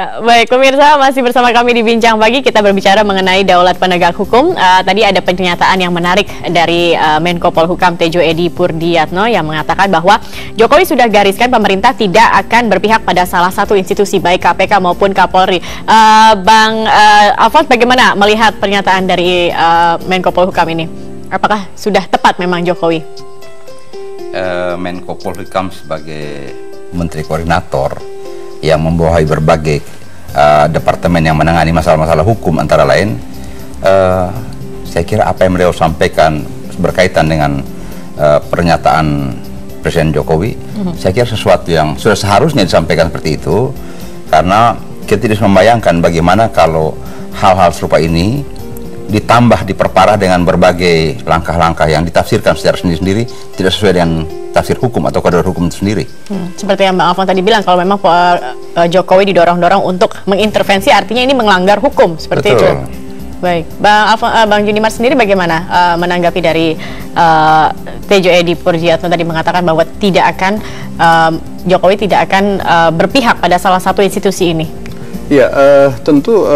Ya, baik pemirsa, masih bersama kami di Bincang Pagi. Kita berbicara mengenai daulat penegak hukum. Tadi ada pernyataan yang menarik dari Menko Polhukam Tejo Edy Purdiatno yang mengatakan bahwa Jokowi sudah gariskan pemerintah tidak akan berpihak pada salah satu institusi baik KPK maupun Kapolri. Bang Alfons, bagaimana melihat pernyataan dari Menko Polhukam ini? Apakah sudah tepat memang Jokowi? Menko Polhukam sebagai Menteri Koordinator yang membawahi berbagai departemen yang menangani masalah-masalah hukum antara lain, saya kira apa yang beliau sampaikan berkaitan dengan pernyataan Presiden Jokowi, saya kira sesuatu yang sudah seharusnya disampaikan seperti itu, karena kita tidak membayangkan bagaimana kalau hal-hal serupa ini ditambah, diperparah dengan berbagai langkah-langkah yang ditafsirkan secara sendiri-sendiri, tidak sesuai dengan tafsir hukum atau koridor hukum itu sendiri. Seperti yang Bang Alfons tadi bilang, kalau memang Jokowi didorong-dorong untuk mengintervensi, artinya ini melanggar hukum, seperti itu. Baik, Bang Junimar sendiri bagaimana menanggapi dari Tejo Edy Purdiatno tadi mengatakan bahwa tidak akan Jokowi tidak akan berpihak pada salah satu institusi ini? Ya, tentu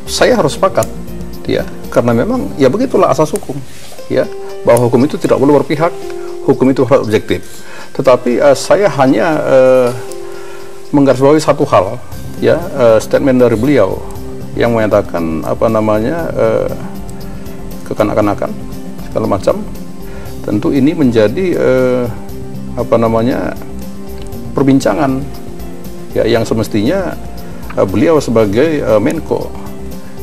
saya harus sepakat, ya, karena memang ya begitulah asas hukum, ya, bahwa hukum itu tidak boleh berpihak, hukum itu harus objektif. Tetapi saya hanya menggarisbawahi satu hal, ya, statement dari beliau yang menyatakan apa namanya kekanak-kanakan segala macam. Tentu ini menjadi apa namanya perbincangan, ya, yang semestinya beliau sebagai Menko,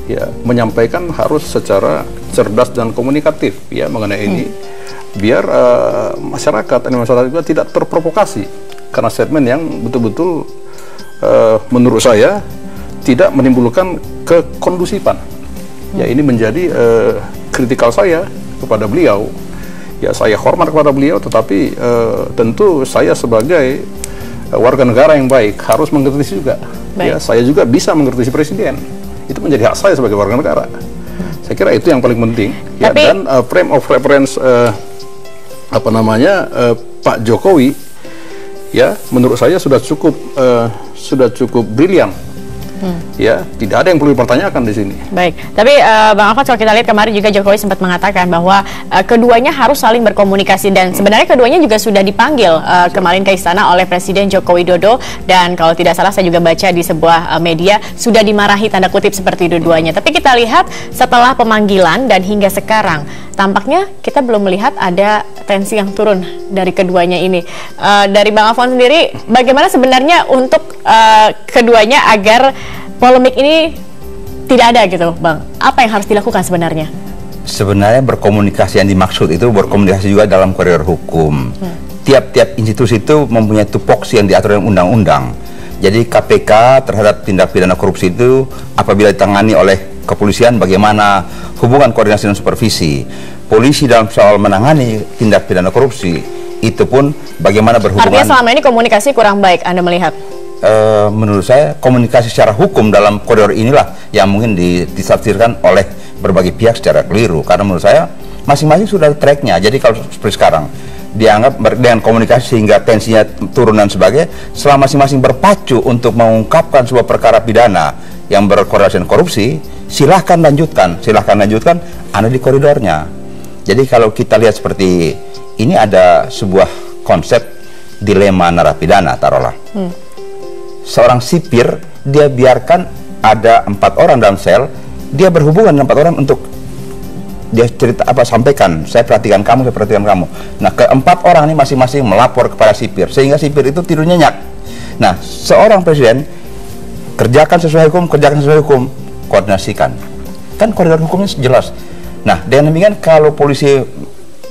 ya, menyampaikan harus secara cerdas dan komunikatif, ya, mengenai ini, biar masyarakat juga tidak terprovokasi karena statement yang betul-betul menurut saya tidak menimbulkan kekondusifan. Ya, ini menjadi kritikal saya kepada beliau. Ya, saya hormat kepada beliau, tetapi tentu saya sebagai warga negara yang baik harus mengkritisi juga. Ya, saya juga bisa mengkritisi presiden. Itu menjadi hak saya sebagai warga negara. Saya kira itu yang paling penting. Ya, dan frame of reference apa namanya Pak Jokowi, ya, menurut saya sudah cukup brilian. Ya, tidak ada yang perlu dipertanyakan di sini. Baik, tapi Bang Alfons, kalau kita lihat kemarin juga Jokowi sempat mengatakan bahwa keduanya harus saling berkomunikasi, dan sebenarnya keduanya juga sudah dipanggil kemarin ke istana oleh Presiden Joko Widodo, dan kalau tidak salah saya juga baca di sebuah media sudah dimarahi tanda kutip seperti dua-duanya. Tapi kita lihat setelah pemanggilan dan hingga sekarang tampaknya kita belum melihat ada tensi yang turun dari keduanya ini. Dari Bang Alfons sendiri, bagaimana sebenarnya untuk keduanya agar polemik ini tidak ada gitu, Bang? Apa yang harus dilakukan sebenarnya? Sebenarnya berkomunikasi yang dimaksud itu berkomunikasi juga dalam koridor hukum. Tiap-tiap institusi itu mempunyai tupoksi yang diatur dalam undang-undang. Jadi KPK terhadap tindak pidana korupsi itu apabila ditangani oleh kepolisian, bagaimana hubungan koordinasi dan supervisi. Polisi dalam soal menangani tindak pidana korupsi itu pun bagaimana berhubungan. Artinya selama ini komunikasi kurang baik, Anda melihat? Menurut saya komunikasi secara hukum dalam koridor inilah yang mungkin ditafsirkan oleh berbagai pihak secara keliru, karena menurut saya masing-masing sudah tracknya. Jadi kalau seperti sekarang dianggap dengan komunikasi sehingga tensinya turun dan sebagainya, setelah masing-masing berpacu untuk mengungkapkan sebuah perkara pidana yang berkorelasi dengan korupsi, silahkan lanjutkan, Anda di koridornya. Jadi kalau kita lihat seperti ini, ada sebuah konsep dilema narapidana, taruhlah. Seorang sipir, dia biarkan ada 4 orang dalam sel, dia berhubungan dengan 4 orang untuk dia cerita apa, sampaikan, saya perhatikan kamu. Nah, keempat orang ini masing-masing melapor kepada sipir, sehingga sipir itu tidur nyenyak. Nah, seorang presiden kerjakan sesuai hukum, koordinasikan. Kan koridor hukumnya jelas. Nah, dengan demikian kalau polisi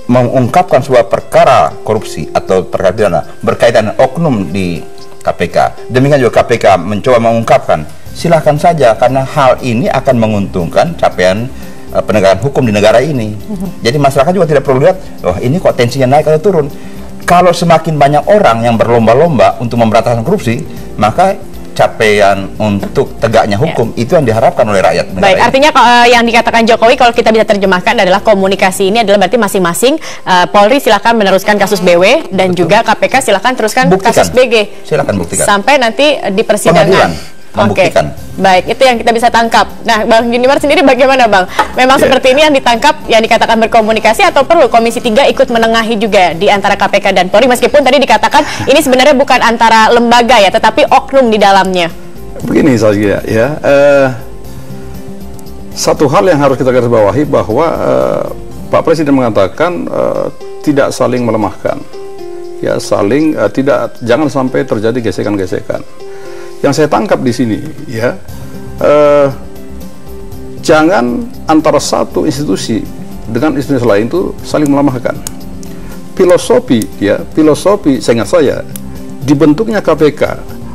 mengungkapkan sebuah perkara korupsi atau perkara pidana berkaitan dengan oknum di KPK, demikian juga KPK mencoba mengungkapkan, silahkan saja, karena hal ini akan menguntungkan capaian penegakan hukum di negara ini. Jadi masyarakat juga tidak perlu lihat, oh ini kok tensinya naik atau turun. Kalau semakin banyak orang yang berlomba-lomba untuk memberantas korupsi, maka capaian untuk tegaknya hukum itu yang diharapkan oleh rakyat. Baik, artinya yang dikatakan Jokowi kalau kita bisa terjemahkan adalah komunikasi ini adalah berarti masing-masing Polri silakan meneruskan kasus BW dan juga KPK silakan teruskan kasus BG. Silakan buktikan. Sampai nanti di persidangan. Membuktikan. Baik, itu yang kita bisa tangkap. Nah, Bang Junimar sendiri bagaimana, Bang? Memang seperti ini yang ditangkap, yang dikatakan berkomunikasi, atau perlu Komisi 3 ikut menengahi juga di antara KPK dan Polri, meskipun tadi dikatakan ini sebenarnya bukan antara lembaga ya, tetapi oknum di dalamnya. Begini saja ya, satu hal yang harus kita garis bawahi bahwa Pak Presiden mengatakan tidak saling melemahkan, ya saling jangan sampai terjadi gesekan-gesekan. Yang saya tangkap di sini ya, jangan antara satu institusi dengan institusi lain itu saling melemahkan. Filosofi seingat saya dibentuknya KPK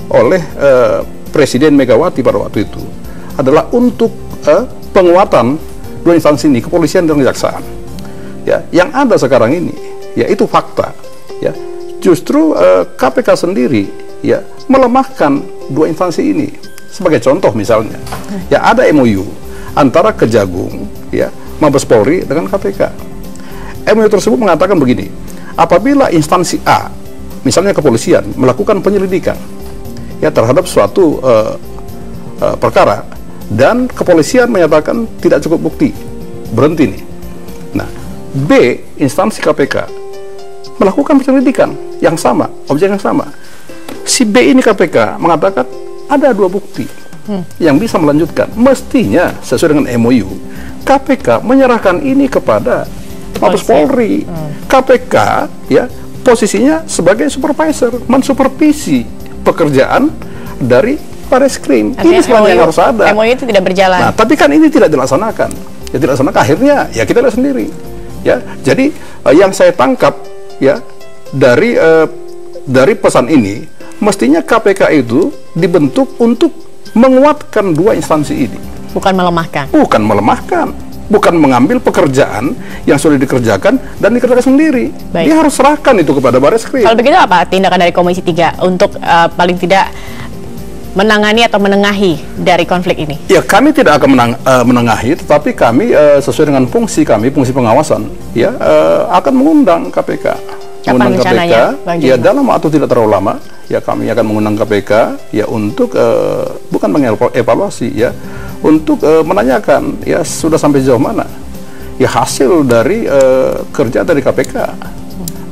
oleh Presiden Megawati pada waktu itu adalah untuk penguatan dua instansi ini, kepolisian dan kejaksaan. Ya, yang ada sekarang ini, ya itu fakta. Ya, justru KPK sendiri ya melemahkan dua instansi ini. Sebagai contoh misalnya, ya ada MOU antara Kejagung, ya Mabes Polri dengan KPK. MOU tersebut mengatakan begini: apabila instansi A, misalnya kepolisian, melakukan penyelidikan ya terhadap suatu perkara dan kepolisian menyatakan tidak cukup bukti, berhenti nih. Nah, B, instansi KPK melakukan penyelidikan yang sama, objek yang sama. Si B ini KPK mengatakan ada dua bukti yang bisa melanjutkan. Mestinya sesuai dengan MOU, KPK menyerahkan ini kepada Mabes Polri. KPK ya posisinya sebagai supervisor, mensupervisi pekerjaan dari Bareskrim. Ini sebenarnya yang harus ada. MOU itu tidak berjalan. Nah, tapi kan ini tidak dilaksanakan. Ya tidak dilaksanakan. Akhirnya ya kita lihat sendiri. Ya, jadi yang saya tangkap ya dari pesan ini, mestinya KPK itu dibentuk untuk menguatkan dua instansi ini. Bukan melemahkan. Bukan melemahkan. Bukan mengambil pekerjaan yang sudah dikerjakan dan dikerjakan sendiri. Baik. Dia harus serahkan itu kepada Bareskrim. Kalau begitu apa tindakan dari Komisi 3 untuk paling tidak menangani atau menengahi dari konflik ini? Ya, kami tidak akan menengahi, tetapi kami sesuai dengan fungsi kami, fungsi pengawasan, ya akan mengundang KPK. Kapan rencananya, Bang Junimar? Ya dalam waktu tidak terlalu lama, ya kami akan mengundang KPK, ya untuk bukan mengevaluasi, ya untuk menanyakan, ya sudah sampai sejauh mana, ya hasil dari kerja dari KPK,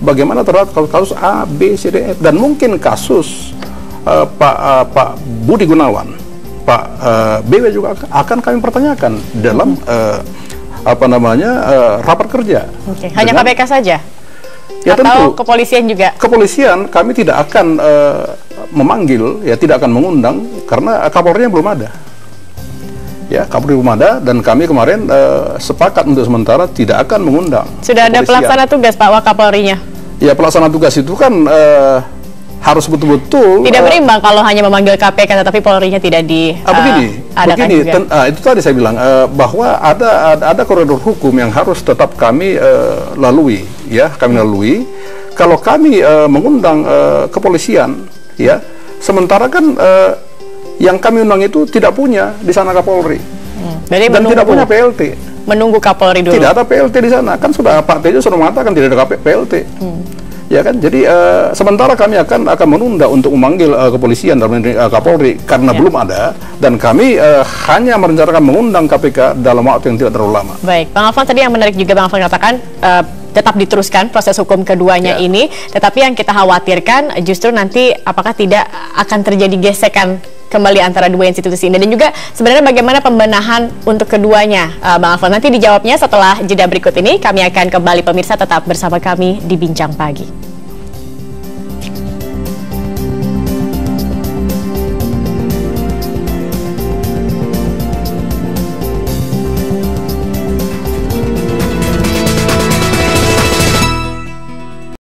bagaimana terhadap kasus A, B, C, D, F, dan mungkin kasus Pak Budi Gunawan, Pak BW juga akan kami pertanyakan dalam rapat kerja. Hanya KPK saja? Ya, atau tentu kepolisian juga? Kepolisian kami tidak akan memanggil, ya tidak akan mengundang karena Kapolri belum ada. Ya, Kapolri belum ada dan kami kemarin sepakat untuk sementara tidak akan mengundang. Sudah ada pelaksana tugas Pak Wakapolrinya? Ya, pelaksana tugas itu kan harus betul-betul tidak berimbang kalau hanya memanggil KPK tetapi Polri-nya tidak diadakan juga. Itu tadi saya bilang bahwa ada koridor hukum yang harus tetap kami lalui, ya kami lalui. Kalau kami mengundang kepolisian, ya sementara kan yang kami undang itu tidak punya di sana Kapolri dan tidak punya PLT. Menunggu Kapolri dulu. Tidak ada PLT di sana, kan sudah Pak Tejo sudah mengatakan tidak ada PLT. Ya kan, jadi sementara kami akan menunda untuk memanggil kepolisian dalam Kapolri karena belum ada, dan kami hanya merencanakan mengundang KPK dalam waktu yang tidak terlalu lama. Baik, Bang Alfon, tadi yang menarik juga Bang Alfon katakan tetap diteruskan proses hukum keduanya ini, tetapi yang kita khawatirkan justru nanti apakah tidak akan terjadi gesekan kembali antara dua institusi ini, dan juga sebenarnya bagaimana pembenahan untuk keduanya, Bang Alfon. Nanti dijawabnya setelah jeda berikut ini. Kami akan kembali, pemirsa tetap bersama kami di Bincang Pagi.